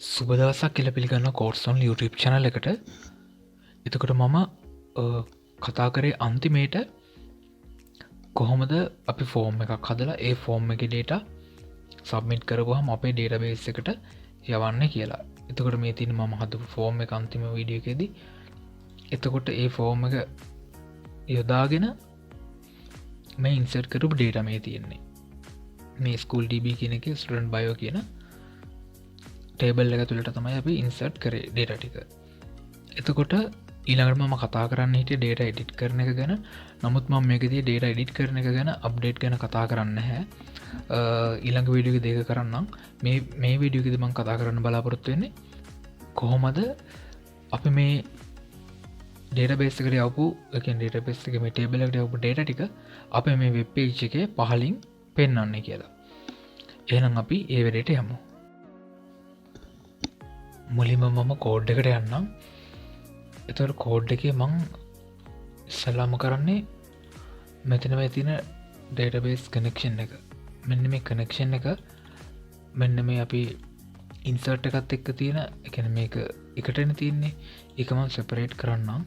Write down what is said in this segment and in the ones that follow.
සුබ දවසක් කියලා පිළිගන්න කෝර්සොන් YouTube channel එකට. එතකොට මම කතා කරේ අන්තිමේට කොහොමද අපි ෆෝර්ම් එකක් හදලා ඒ ෆෝර්ම් එක ඩේටා සබ්මිට් කරපුවහම අපේ ඩේටාබේස් එකට යවන්න කියලා. එතකොට මේ තියෙන මම හදපු ෆෝර්ම් එක අන්තිම වීඩියෝ එකේදී. එතකොට ඒ ෆෝර්ම් එක යොදාගෙන මේ ඉන්සර්ට් කරපු ඩේටා මේ තියෙන්නේ. මේ ස්කූල් DB කියන එකේ ස්ටුඩන්ට් බයෝ කියන ටේබල් එක තුළට තමයි අපි ඉන්සර්ට් කරේ ඩේට ටික. එතකොට ඊළඟට මම කතා කරන්න හිට ඩේට එඩිට් කරන එක ගැන. නමුත් ම මේකදී ඩේට එඩිට් කරන එක ගැන අප්ඩේට් ගැන කතා කරන්න හැ. ඊළඟ වීඩියක දෙක කරන්නම් මේ වීඩියකද මං කතා කරන්න බලාපොරොත්තු වෙන්නේ කොහොමද අපි මේ ඩේට බේස්කට යවපු ඩේට බෙස් එක මේ ටේබලට යවපු ඩේට ටික අප මේ වෙබ්පේජ් එක පහලින් පෙන්වන්නේ කියලා. එහෙනම් අපි ඒ වැඩට යමු. මුලින්ම මම කෝඩ් එකට යන්නම්. එතවට කෝඩ් එක මං ඉස්සල්ලාම කරන්නේ මෙතන තින ඩේටබේස් කනෙක්ෂන් එක. මෙන්න මේ කනෙක්ෂන් එක මෙන්න මේ අපි ඉන්සර්ට් එකත් එක්ක තියෙන එකන මේක එකටන තියන්නේ එකම සෙපරේට් කරන්නම්.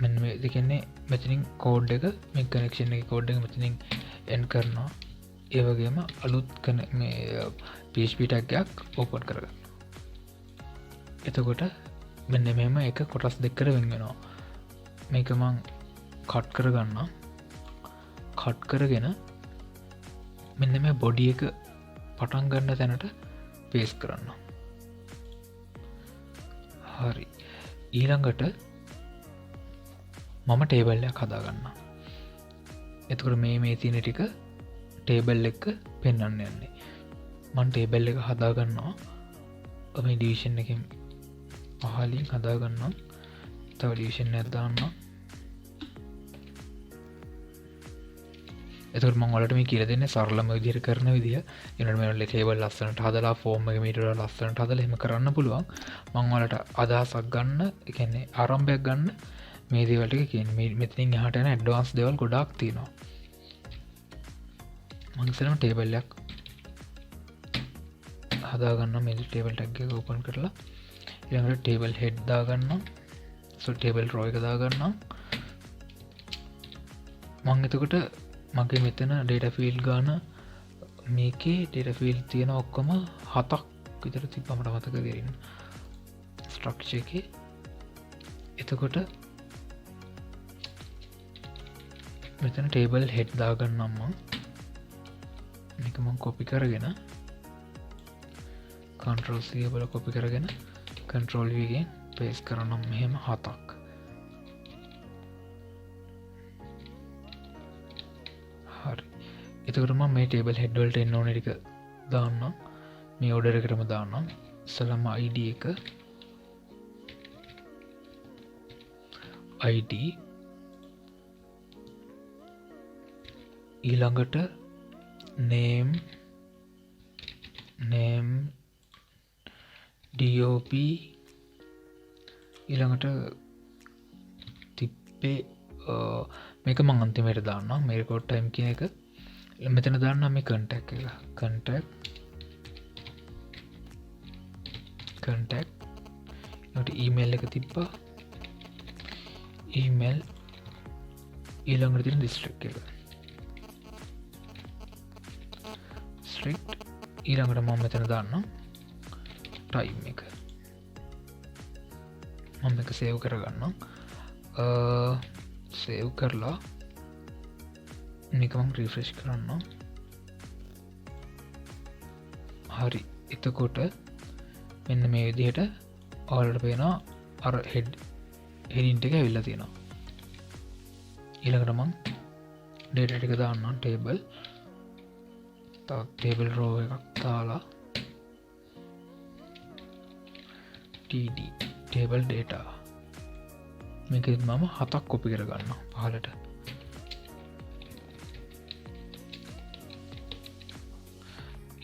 මෙන්න මේ දෙකන්නේ මෙතනින් කෝඩ් එක මේ කනෙක්ෂන් එක කෝඩ් එක මෙතනින් එන් කරනවා. ඒවගේම අලුත් PHP ටැග්ගයක් ඕපන් කරගන්න. එතකොට මෙන්න මෙම එක කොටස් දෙක්කර වෙන්ගෙනවා. මේක මං කට් කරගන්න කට් කරගෙන මෙන්න මේ බොඩි එක පටන් ගන්න තැනට පේස් කරන්න. හරි ඊළඟට මම ටේබල්ලයක් හදාගන්න. එතකට මේ තියන ටික ටේබල් එක පෙන්න්න යන්නේ. මන් ටේබල් එක හදාගන්නවා. මේ ඩිවිෂන් එක පහලින් හදාගන්නම්. තව ඩිවිෂන් ඇදාන්න. එතුර මංවලට මේ කියල දෙන්න සරලම විදිර කරන විදිහ එනට ටේබල් ලස්සනට හදලා ෆෝර්ම් එක මීටර ලස්සනට හදල හෙම කරන්න පුළුවන්. මංවලට අදහසක් ගන්න එකන්නේ ආරම්භයක් ගන්න මේ දේවලට කිය මෙතින් හටන ඇඩ්වාන්ස් දෙවල් ගොඩක් තියෙනවා. මංසලම ටේබල්ලයක් හදාගන්න මේ ටේබල් ටැක්ක ඕපන් කරලා ඉළඟට ටේබල් හෙඩ් දාගන්න ටේබල් රෝය එක දාගන්න. මං එතකොට මගේ මෙතන ඩේට ෆිල් ගාන මේකේ ඩේට ෆිල් තියෙන ඔක්කොම 7ක් විතර තිබ්බමට මතක කරන්න ස්ට්‍රක්ෂ එක. එතකොට මෙතන ටේබල් හෙඩ් දාගන්නම්ම එකම කොපි කරගෙන කන්ට්‍රෝල් බල කොපි කරගෙන කන්ට්‍රෝල් වීගෙන් පේස් කරනම් මෙහෙම 7ක්. හරි එතකරම මේ ටේබල් හෙඩ්වල්ට එන්න ඕන ටික දාන්න. මේ ඔඩර කරම දාන්න. සලම ID එක ID ඊළඟට name DOP ඊළඟට තිප්පේ මේක මං අන්තිමයට දාන්න මේ රෙකෝඩ් ටයිම් කියන එක මෙතන දාන්න මේ කන්ටැක් එක කන්ටැක් ට ඊමේල් එක තිබ්බා ඊමේල් ඊළඟට තින දිස්ට්‍රික් එක ඊළඟට මම මෙතන දාන්න ටයිම් එක මම එක සේව් කරගන්න සේව් කරලා නිකමක් රිෆ්‍රෙෂ් කරන්න. හරි එතකොට මෙන්න මේ විදිහට ඔයාලට පේනවා අර හෙඩින්ට එක ඇවිල්ලා තියෙනවා. ඊළඟට මං ඩේටා ටික දාන්න ටේබල් ටේබල් රෝ එකක් දාලා TD ටේබල් ඩේටා මේක මම 7ක් කොපි කරගන්න පහලට.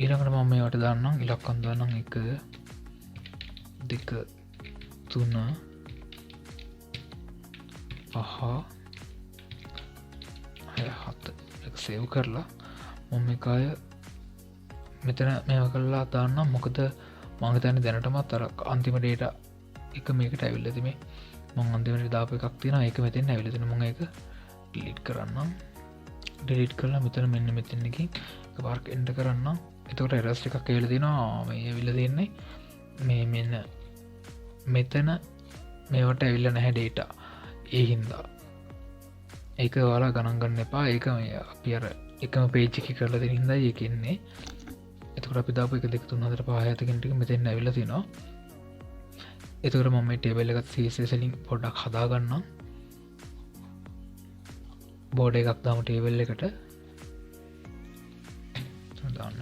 ඊළඟට මම මේවට දාන්නම් ඉලක්කම් දාන්නම් 1 2 3 5 6 7 සේව් කරලා මම එකය මෙතන මේව කල්ලා දාන්නම්. මොකද මං හිතන්නේ දැනටමත් අර අන්තිම data එක මේකට ඇවිල්ලා තිබේ මං අන්තිමට දාපු එකක් තියෙනවා ඒක මෙතෙන් ඇවිල්ලා තිනවා මම ඒක delete කරන්නම් delete කරලා මෙතන මෙන්න මෙතන එකකින් එකපාරක් enter කරන්නම් එතකොට errors එකක් ඇවිල්ලා තිනවා මේ ඇවිල්ලා තියෙන්නේ මේ මෙන්න මෙතන මේවට ඇවිල්ලා නැහැ data ඒ හින්දා ඒක ඔයාලා ගණන් ගන්න එපා ඒක මේ අපි අර එකම page එකේ කරලා දෙන හින්දා ඒක ඉන්නේ එතකොට අපි දාපු 1 2 3 4 5 6 ටික මෙතෙන් ඇවිල්ලා තිනවා එතකොට මම මේ table එකත් CSS වලින් පොඩ්ඩක් හදා ගන්නම් බෝඩ් එකක් දාමු table එකට දාන්න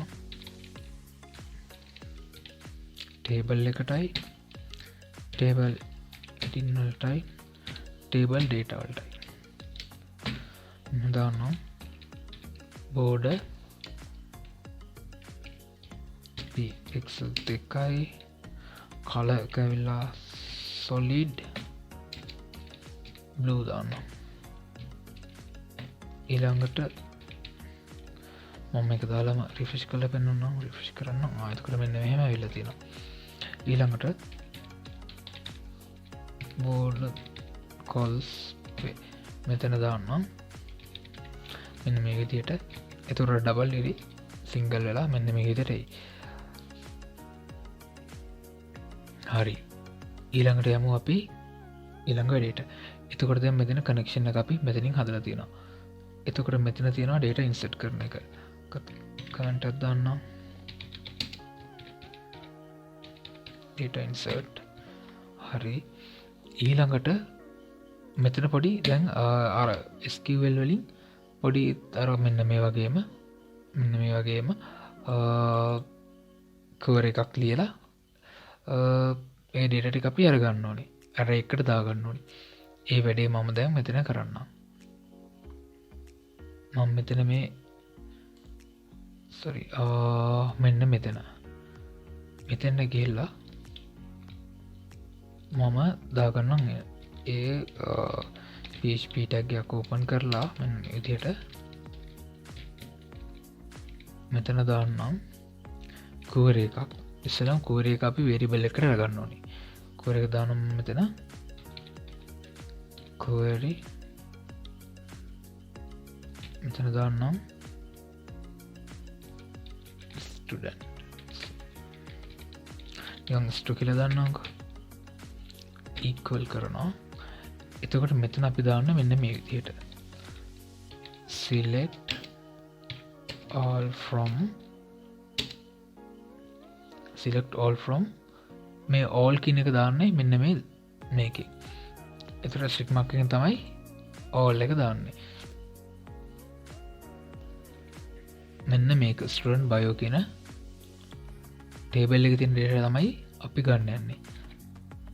table එකටයි table heading වලටයි table data වලටයි දාන්න border pixel 2යි color එක ඇවිල්ලා solid blue දාන්න ඊළඟට මම මේක දාලාම refresh කරලා පෙන්නන්නම් refresh කරන්න ආයෙත් කරලා මෙන්න මෙහෙම ඇවිල්ලා තියෙනවා ඊළඟට border calls මෙතන දාන්නම් මෙන්න මේ විදියට එතකොට ඩබල් ඉරි සිංගල් වෙලා මෙන්න මේ විදියට එයි හරි ඊළඟට යමු අපි ඊළඟ වැඩේට එතකොට දැන් මෙතන කනෙක්ෂන් එක අපි මෙතනින් හදලා තියෙනවා එතකොට මෙතන තියෙනවා data insert කරන එක කමෙන්ට් එකක් දාන්නම් data insert හරි ඊළඟට මෙතන පොඩි දැන් අර SQL වලින් පොඩි අර මෙන්න මේ වගේම කවර එකක් ලියලා ඒ data ටික අපි අරගන්න ඕනේ array එකට දාගන්න ඕනේ ඒ වැඩේ මම දැන් මෙතන කරන්නම් මම මෙතන මේ මෙන්න මෙතන ගිහිල්ලා මම දාගන්නම් ඒ PHP tag එකක් open කරලා මෙන්න මේ විදිහට මෙතන දාන්නම් query එකක් ඉස්සෙල්ලාම query එක අපි variable එකට අරගන්න ඕනේ query එක දානම් මෙතන query මෙතන දාන්නම් student නිකන් ස්ටු කියලා දාන්නම්කෝ equal කරනවා එතකොට මෙතන අපි දාන්න මෙන්න මේ විදිහට select all from මේ all කියන එක දාන්නේ මෙන්න මේකේ එතකොට strict mark එකෙන් තමයි all එක දාන්නේ මෙන්න මේක student bio කියන table එකේ තියෙන data තමයි අපි ගන්න යන්නේ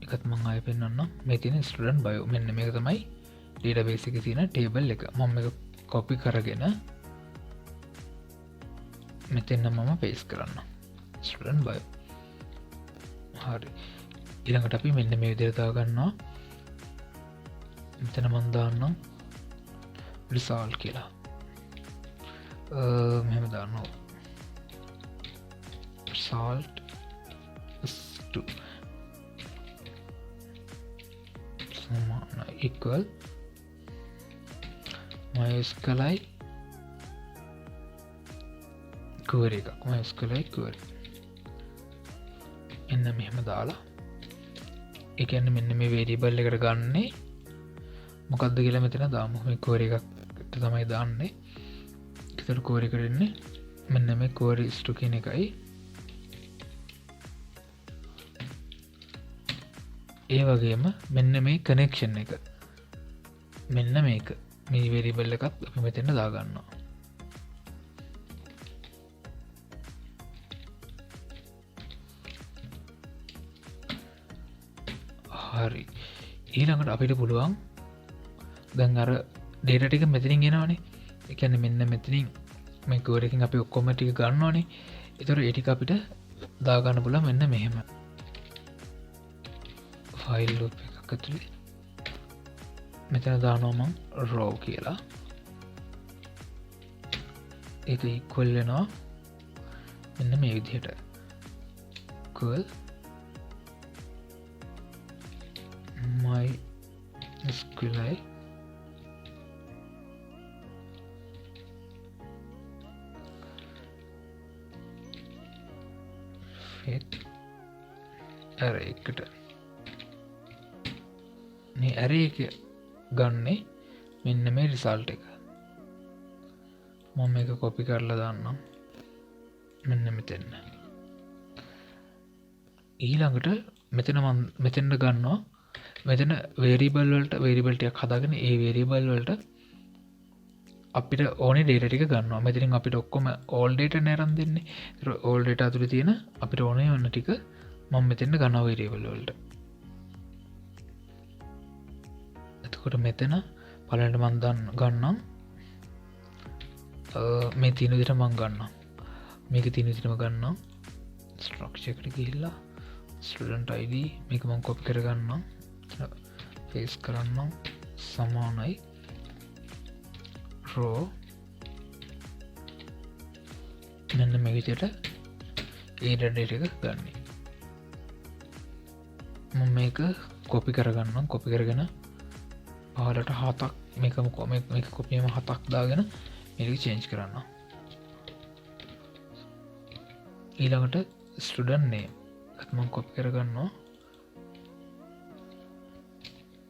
එකත් මම ආයෙ පෙන්නන්නම් මේ තියෙන student bio මෙන්න මේක තමයි database එකේ තියෙන table එක මම මේක copy කරගෙන මෙතන මම paste කරන්න student bio හරි ඊළඟට අපි මෙන්න මේ විදිහට දා ගන්නවා මෙතන මම දාන්නම් result කියලා මෙහෙම දාන්නවා result is2 equal MySQL query එකක් MySQL query එන්න මෙහෙම දාලා ඒ කියන්නේ මෙන්න මේ variable එකට ගන්නේ මොකක්ද කියලා මෙතන දාමු මේ query එකකට තමයි දාන්නේ ඒතර query එකට එන්නේ මෙන්න මේ query stu කියන එකයි ඒ වගේම මෙන්න මේ කනෙක්ෂන් එක මෙන්න මේක මේ variable එකත් අපි මෙතන දාගන්නවා හරි ඊළඟට අපිට පුළුවන් දැන් අර data ටික මෙතනින් එනවනේ ඒ කියන්නේ මෙන්න මෙතනින් මේ query එකකින් අපි ඔක්කොම ටික ගන්නවනේ ඒතර ඒ ටික අපිට දාගන්න පුළුවන් මෙන්න මෙහෙම ෆයිල් ලූප් එකක් ඇතුලේ මෙතන දානවා මම row කියලා ඒක equal වෙනවා මෙන්න මේ විදිහට MySQL array එකට මේ array එක ගන්නේ මෙන්න මේ result එක මම මේක copy කරලා දාන්නම් මෙන්න මෙතන ඊළඟට මෙතන ගන්නවා මෙතන variable ටිකක් හදාගෙන ඒ variable වලට අපිට ඕනේ data ටික ගන්නවා මෙතනින් අපිට ඔක්කොම all data නේ අරන් දෙන්නේ ඒතර all data ඇතුලේ තියෙන අපිට ඕනේ වන්න ටික මම මෙතන ගන්නවා variable වලට එතකොට මෙතන පළවෙනිට මම ගන්නම් මේ තියෙන විදිහට මම ගන්නවා මේක තියෙන විදිහටම ගන්නවා structure එකට ගිහිල්ලා student id මේක මම copy කරගන්නවා paste කරන්නම් සමානයි row මෙන්න මේ විදිහට ඒ data එක ගන්න මම මේක copy කරගන්නම් copy කරගෙන පහලට 7ක් මේක copy එකම 7ක් දාගෙන මේක change කරන්න ඊළඟට student name එකත් මම copy කරගන්නවා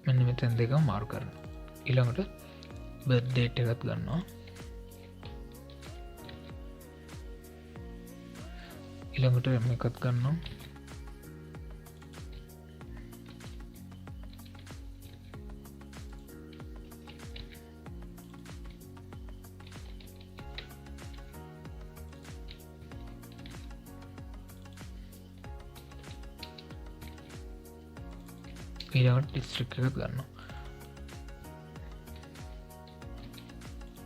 මෙන්න මෙතන දෙකම මාරු කරනවා ඊළඟට birth date එකත් ගන්නවා ඊළඟට මේකත් ගන්නවා ඊළඟට district එකත් ගන්නවා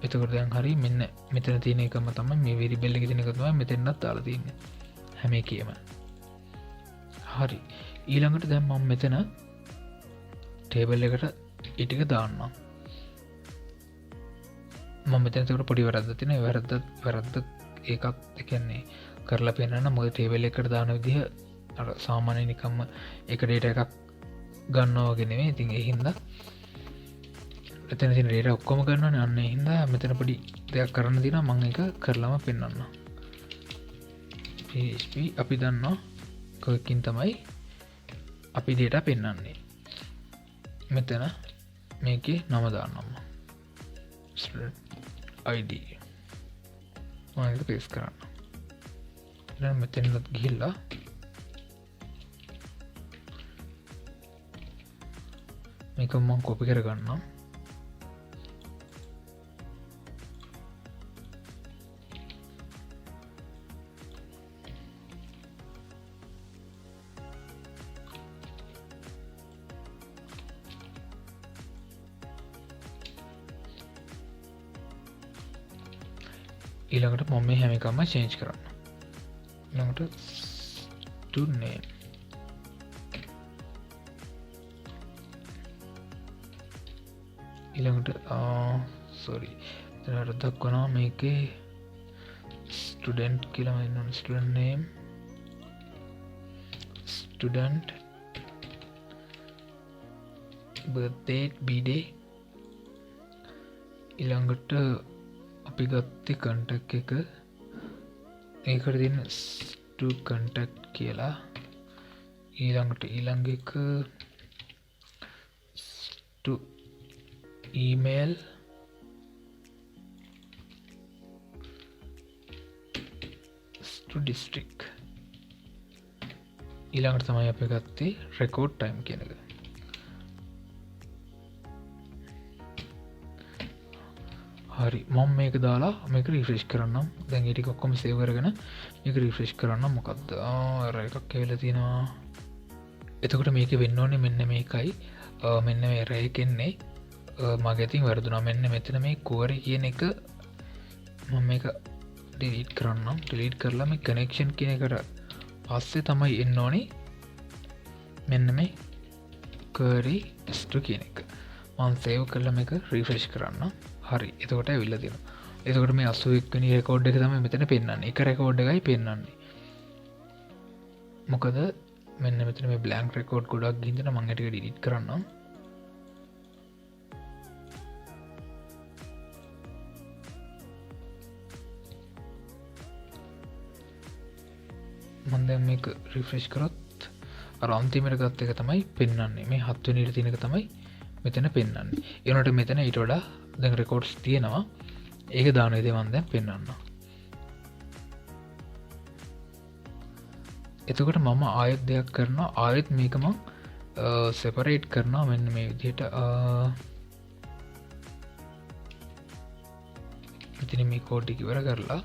එතකොට දැන් හරි මෙන්න මෙතන තියෙන එකම තමයි මේ variable එකේ තියෙන එක තමයි මෙතනත් දාලා තියෙන්නේ හැම එකේම හරි ඊළඟට දැන් මම මෙතන table එකට ඒ ටික දාන්නම් මම මෙතන ඒකට පොඩි වැරද්දක් තියෙනවා වැරද්ද එකක් ඒ කියන්නේ කරලා පෙන්නන්න මොකද table එකට දාන විදිහ අර සාමාන්‍ය නිකම්ම එක data එකක් ගන්නවා වගේ නෙමෙයි ඉතින් ඒ හින්දා එතන තියෙන data ඔක්කොම ගන්නවනේ අන්න ඒ හින්දා මෙතන පොඩි දෙයක් කරන්න තියෙනවා මම ඒක කරලාම පෙන්නන්න PHP අපි දන්නවා කොහොකින් තමයි අපි data පෙන්නන්නේ මෙතන මේකේ නම දාන්නම් student id මම ඒක paste කරන්න දැන් මෙතනට ගිහිල්ලා මේක මම copy කරගන්නම් ඊළඟට මම මේ හැම එකම change කරන්න ඊළඟට to name ඊළඟට sorry එතනට දක්වනවා මේකේ student කියලා මම ඉන්නවනේ student name student birth date b-day ඊළඟට අපි ගත්තේ contact එක ඒකට දෙන to contact කියලා ඊළඟට ඊළඟ එක to email to district ඊළඟට තමයි අපි ගත්තේ record time කියන එක හරි මම මේක දාලා මේක රිෆ්‍රෙෂ් කරන්නම් දැන් ඒ ටික ඔක්කොම සේව් කරගෙන මේක රිෆ්‍රෙෂ් කරන්නම් මොකද්ද error එකක් කියලා තියෙනවා එතකොට මේක වෙන්න ඕනේ මෙන්න මේකයි මෙන්න මේ error එක එන්නේ මගේ අතින් වැරදුනා මෙන්න මෙතන මේ query කියන එක මම මේක delete කරන්නම් delete කරලා මේ connection කියන එකට පස්සේ තමයි එන්න ඕනේ මෙන්න මේ query history කියන එක මම save කරලා මේක refresh කරන්නම් හරි එතකොට ඇවිල්ලා තියෙනවා එතකොට මේ 81 වෙනි රෙකෝඩ් එක තමයි මෙතන පෙන්නන්නේ එක රෙකෝඩ් එකයි පෙන්නන්නේ මොකද මෙන්න මෙතන මේ බ්ලැන්ක් රෙකෝඩ් ගොඩක් ගිහින් මම ටික ඩිලීට් කරන්නම්. මම දැන් මේක රිෆ්‍රෙෂ් කරොත් අර අන්තිමට ගත්ත එක තමයි පෙන්වන්නේ. මේ 7 වෙනිට තියෙන එක තමයි මෙතන පෙන්වන්නේ. ඒ වුණාට මෙතන ඊට වඩා දැන් රෙකෝඩ්ස් තියෙනවා. ඒක දාන විදිහ මම දැන් පෙන්වන්නම්. එතකොට මම ආයෙත් දෙයක් කරනවා. ආයෙත් මේක මම සෙපරේට් කරනවා මෙන්න මේ විදිහට. ඉතින් මේ කෝඩ් එක ඉවර කරලා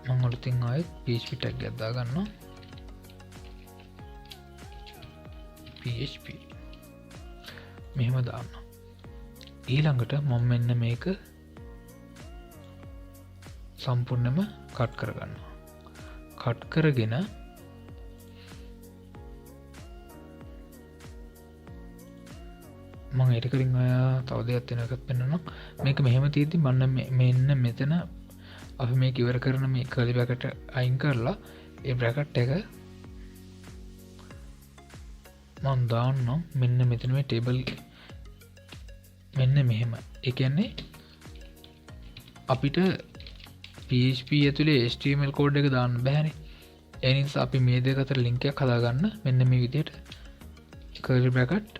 මම අලුතින් ආයෙත් PHP tag එකක් දාගන්නවා. PHP මෙහෙම දාන්න. ඊළඟට මම මෙන්න මේක සම්පූර්ණයෙන්ම කට් කරගන්නවා. කට් කරගෙන මම ඊට කලින් තව දෙයක් වෙන එකක් පෙන්නනවා. මේක මෙහෙම තියෙද්දි මම මෙන්න මෙතන අපි මේක ඉවර කරන මේ කර්ලි බ්‍රැකට් අයින් කරලා ඒ බ්‍රැකට් එක මම දාන්නම් මෙන්න මෙතන මේ ටේබල් මෙන්න මෙහෙම. ඒ කියන්නේ අපිට PHP ඇතුලේ HTML කෝඩ් එක දාන්න බෑනේ. ඒ නිසා අපි මේ දෙක අතර ලින්ක් එකක් හදාගන්න මෙන්න මේ විදිහට කර්ලි බ්‍රැකට්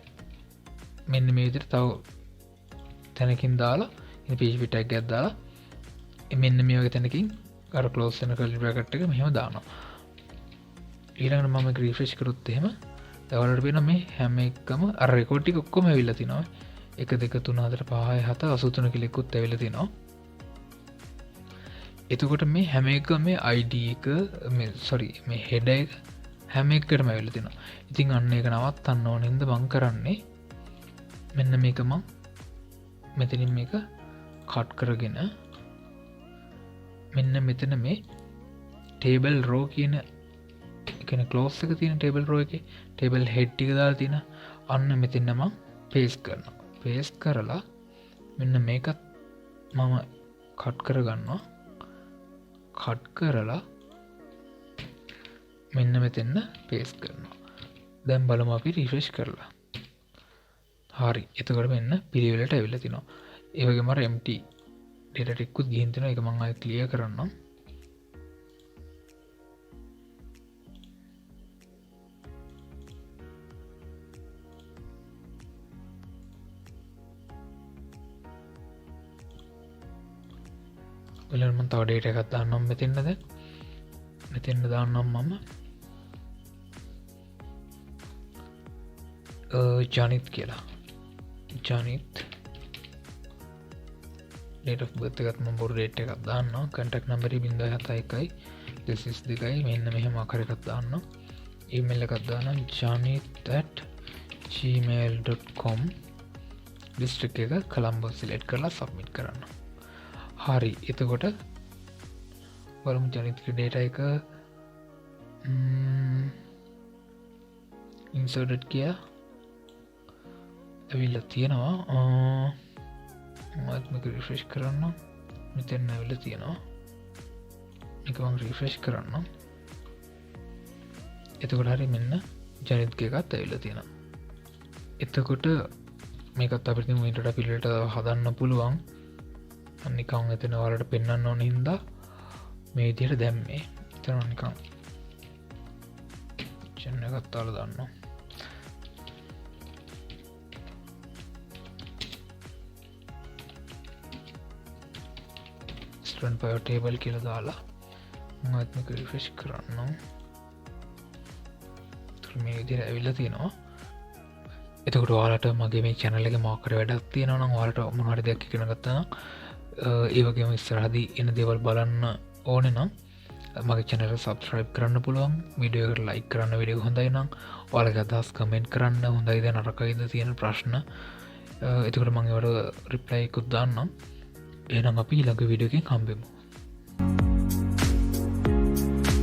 මෙන්න මේ විදිහට තව තැනකින් දාලා ඉතින් PHP tag එකක් දාලා මෙන්න මේ වගේ තැනකින් අර ක්ලෝස් වෙන කර්ලි බ්‍රැකට් එක මෙහෙම දානවා. ඊළඟට මම මේක රිෆ්‍රෙෂ් කරොත් එහෙම ඔයාලට පේනවා මේ හැම එකම අර රෙකෝඩ් ටික ඔක්කොම ඇවිල්ලා තිනවා. 1 2 3 4 5 6 7 83 කියලා එකකුත් ඇවිල්ලා තිනවා. එතකොට මේ හැම එකම මේ ID එක මේ head එක හැම එකකටම ඇවිල්ලා තිනවා. ඉතින් අන්න ඒක නවත්තන්න ඕන හින්දා මම කරන්නේ මෙන්න මේක මම මෙතනින් මේක කට් කරගෙන මෙන්න මෙතන මේ table row කියන කියන්නේ close එක තියෙන table row එකේ table head ටික දාලා තියෙන අන්න මෙතන මම paste කරනවා. paste කරලා මෙන්න මේකත් මම කට් කරගන්නවා. කට් කරලා මෙන්න මෙතන paste කරනවා. දැන් බලමු අපි refresh කරලා. හරි. එතකොට මෙන්න පිළිවෙලට ඇවිල්ලා තිනවා. ඒ වගේම අර empty data ටිකකුත් ගිහින් තිනවා. ඒක මම ආයෙ clear කරන්නම්. ඊළඟට මම තව data එකක් දාන්නම් මෙතෙන්ද දැන්. මෙතෙන්ද දාන්නම් මම ජනිත් කියලා. ජනිත් date of birth එකත් මම බොරු date එකක් දාන්නවා. contact number 071යි 232යි මෙන්න මෙහෙම ආකාර එකක් දාන්නවා. email එකක් දානවා janith@gmail.com. district එක කොළඹ select කරලා submit කරන්න. හරි. එතකොට බලමු ජනිත්ගේ data එක inserted කියලා ඇවිල්ලා තියෙනවා. මම මේක refresh කරන්න. මෙතන ඇවිල්ලා තියෙනවා. මේක මම refresh කරන්න. එතකොට හරි මෙන්න ජනිත්ගේ එකත් ඇවිල්ලා තියෙනවා. එතකොට මේකත් අපිට ඊට පිළිවෙලට හදන්න පුළුවන්. නිකන් එතන ඔයාලට පෙන්වන්න ඕන හින්දා මේ විදිහට දැම්මේ. එතන නිකන් චෙන් එකක් තාලා දාන්න. ස්ටුඩන්ට් පයර් ටේබල් කියලා දාලා මම මේක රිෆ්‍රෙෂ් කරන්න. මේ විදිහට ඇවිල්ලා තියෙනවා. එතකොට ඔයාලට මගේ මේ channel එකේ මොකක් හරි වැඩක් තියෙනවා නම් ඔයාලට මොන හරි දෙයක් ඉගෙන ගත්තා නම් ඒ වගේම ඉස්සරහදී එන දේවල් බලන්න ඕනේ නම් මගේ channel එක subscribe කරන්න පුළුවන්. වීඩියෝ එකට like කරන්න. වීඩියෝ එක හොඳයි නම් ඔයාලගේ අදහස් comment කරන්න. හොඳයිද නරකයිද තියෙන ප්‍රශ්න. එතකොට මම ඒවට reply එකක් දාන්නම්. එහෙනම් අපි ඊළඟ වීඩියෝ එකකින් හම්බෙමු.